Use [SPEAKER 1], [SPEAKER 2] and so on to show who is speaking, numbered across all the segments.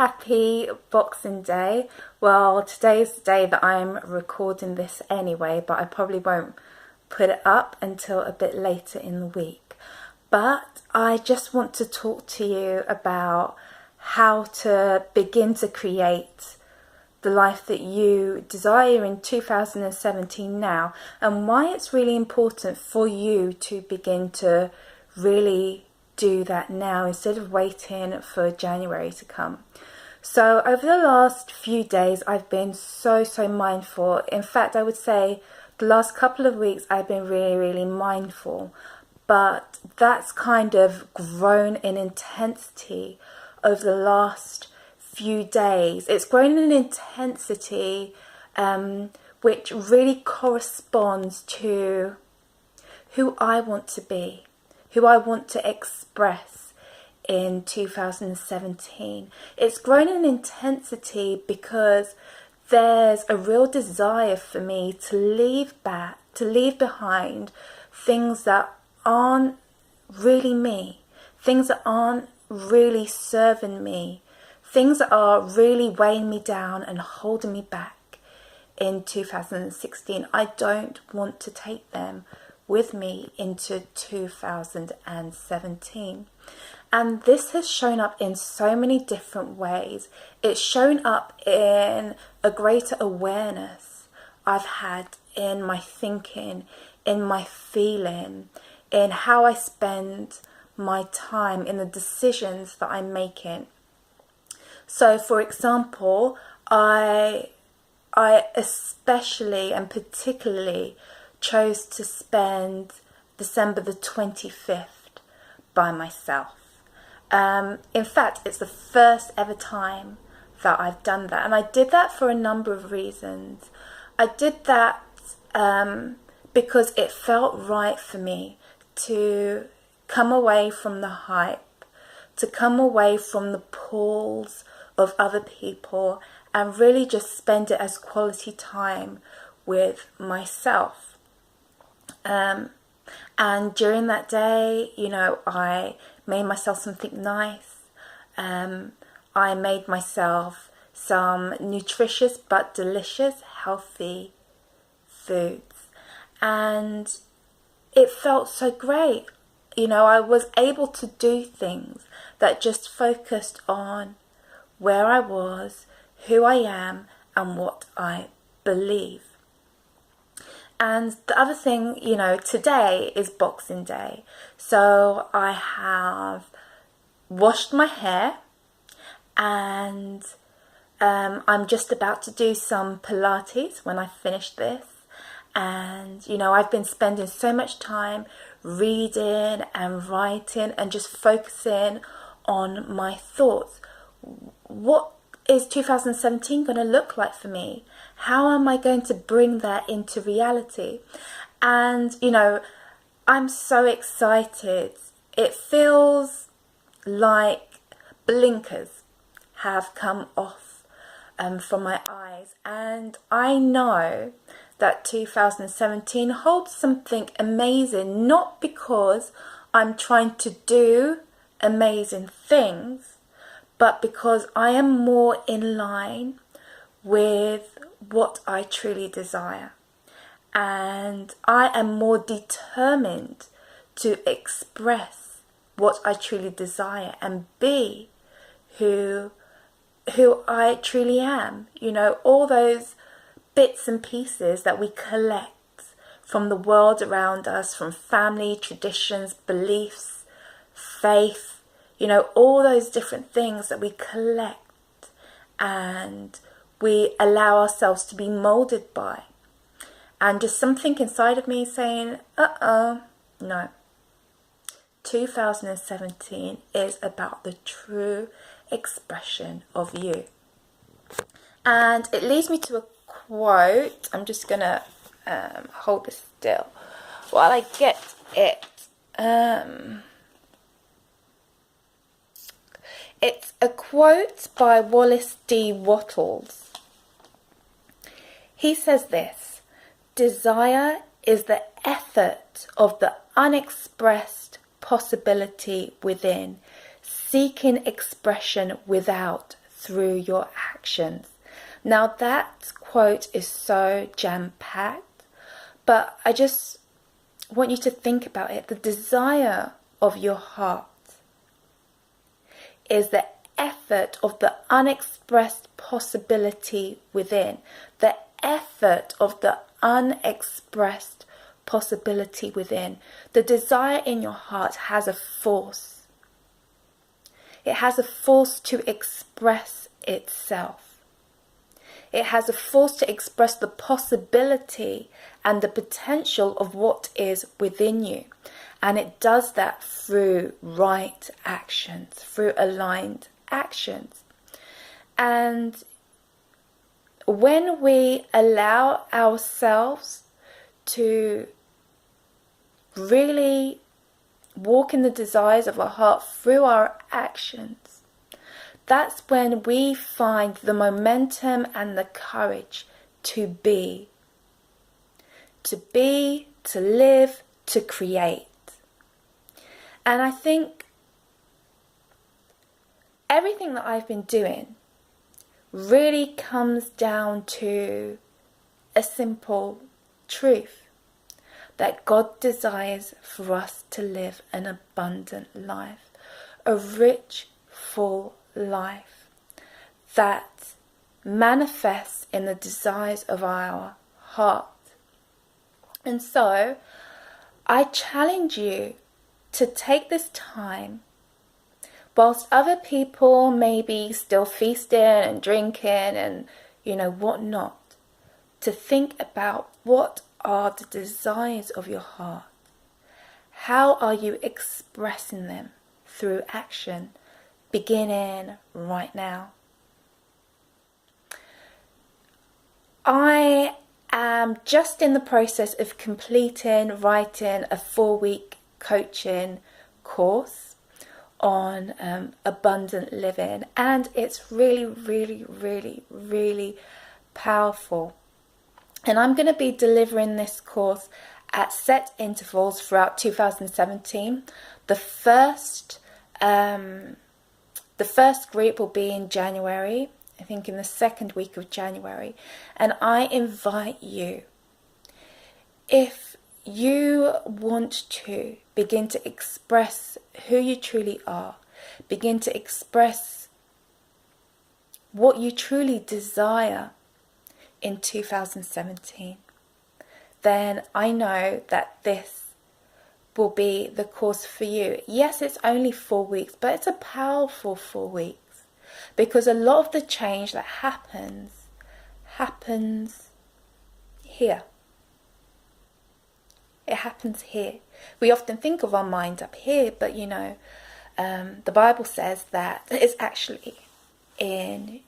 [SPEAKER 1] happy Boxing Day. Well, today's the day that I'm recording this anyway, but I probably won't put it up until a bit later in the week. But I just want to talk to you about how to begin to create the life that you desire in 2017 now, and why it's really important for you to begin to really do that now instead of waiting for January to come. So over the last few days I've been so mindful. In fact, I would say the last couple of weeks I've been really mindful, but that's kind of grown in intensity over the last few days. It's grown in intensity which really corresponds to who I want to be, who I want to express in 2017. It's grown in intensity because there's a real desire for me to leave behind things that aren't really me, things that aren't really serving me, things that are really weighing me down and holding me back in 2016. I don't want to take them with me into 2017. And this has shown up in so many different ways. It's shown up in a greater awareness I've had in my thinking, in my feeling, in how I spend my time, in the decisions that I'm making. So for example, I especially and particularly chose to spend December the 25th by myself. In fact, it's the first ever time that I've done that, and I did that for a number of reasons. I did that because it felt right for me to come away from the hype, to come away from the pulls of other people and really just spend it as quality time with myself. And during that day, I made myself something nice. I made myself some nutritious but delicious, healthy foods. And it felt so great. I was able to do things that just focused on where I was, who I am, and what I believe. And the other thing, today is Boxing Day. So I have washed my hair and I'm just about to do some Pilates when I finish this. And, I've been spending so much time reading and writing and just focusing on my thoughts. What is 2017 going to look like for me? How am I going to bring that into reality? And, I'm so excited. It feels like blinkers have come off from my eyes. And I know that 2017 holds something amazing, not because I'm trying to do amazing things, but because I am more in line with what I truly desire. And I am more determined to express what I truly desire and be who I truly am. All those bits and pieces that we collect from the world around us, from family, traditions, beliefs, faith, all those different things that we collect and we allow ourselves to be molded by. And just something inside of me saying, no. 2017 is about the true expression of you. And it leads me to a quote. I'm just going to hold this still while I get it. It's a quote by Wallace D. Wattles. He says this: desire is the effort of the unexpressed possibility within, seeking expression without through your actions. Now that quote is so jam-packed, but I just want you to think about it. The desire of your heart is the effort of the unexpressed possibility within. The effort of the unexpressed possibility within. The desire in your heart has a force. It has a force to express itself. It has a force to express the possibility and the potential of what is within you. And it does that through right actions, through aligned actions. And when we allow ourselves to really walk in the desires of our heart through our actions, that's when we find the momentum and the courage to be, to live, to create. And I think everything that I've been doing really comes down to a simple truth, that God desires for us to live an abundant life, a rich, full life that manifests in the desires of our heart. And so I challenge you to take this time, whilst other people may be still feasting and drinking and whatnot, to think about what are the desires of your heart. How are you expressing them through action, beginning right now? I am just in the process of writing a 4-week coaching course on abundant living, and it's really, really, really, really powerful. And I'm going to be delivering this course at set intervals throughout 2017. The first group will be in January, I think in the second week of January. And I invite you, if you want to begin to express who you truly are, begin to express what you truly desire in 2017, then I know that this will be the course for you. Yes, it's only 4 weeks, but it's a powerful 4 weeks, because a lot of the change that happens here. It happens here. We often think of our mind up here, but the Bible says that it's actually in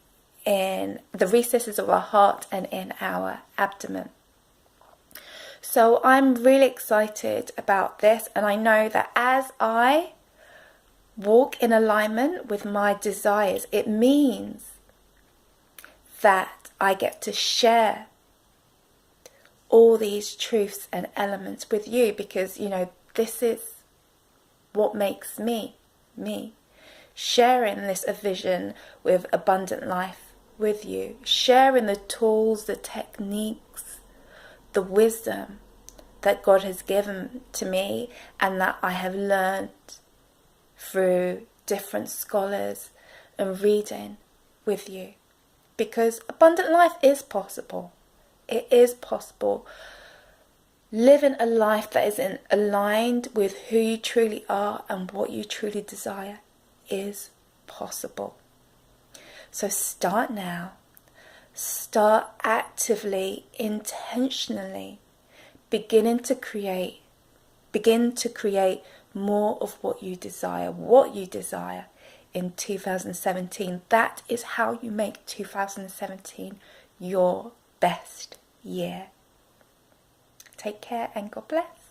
[SPEAKER 1] the recesses of our heart and in our abdomen. So I'm really excited about this, and I know that as I walk in alignment with my desires, it means that I get to share all these truths and elements with you, because this is what makes me sharing this vision with abundant life with you, sharing the tools, the techniques, the wisdom that God has given to me and that I have learned through different scholars and reading with you, because abundant life is possible. It is possible. Living a life that is aligned with who you truly are and what you truly desire is possible. So start now. Start actively, intentionally, begin to create more of what you desire in 2017. That is how you make 2017 your best year. Take care and God bless.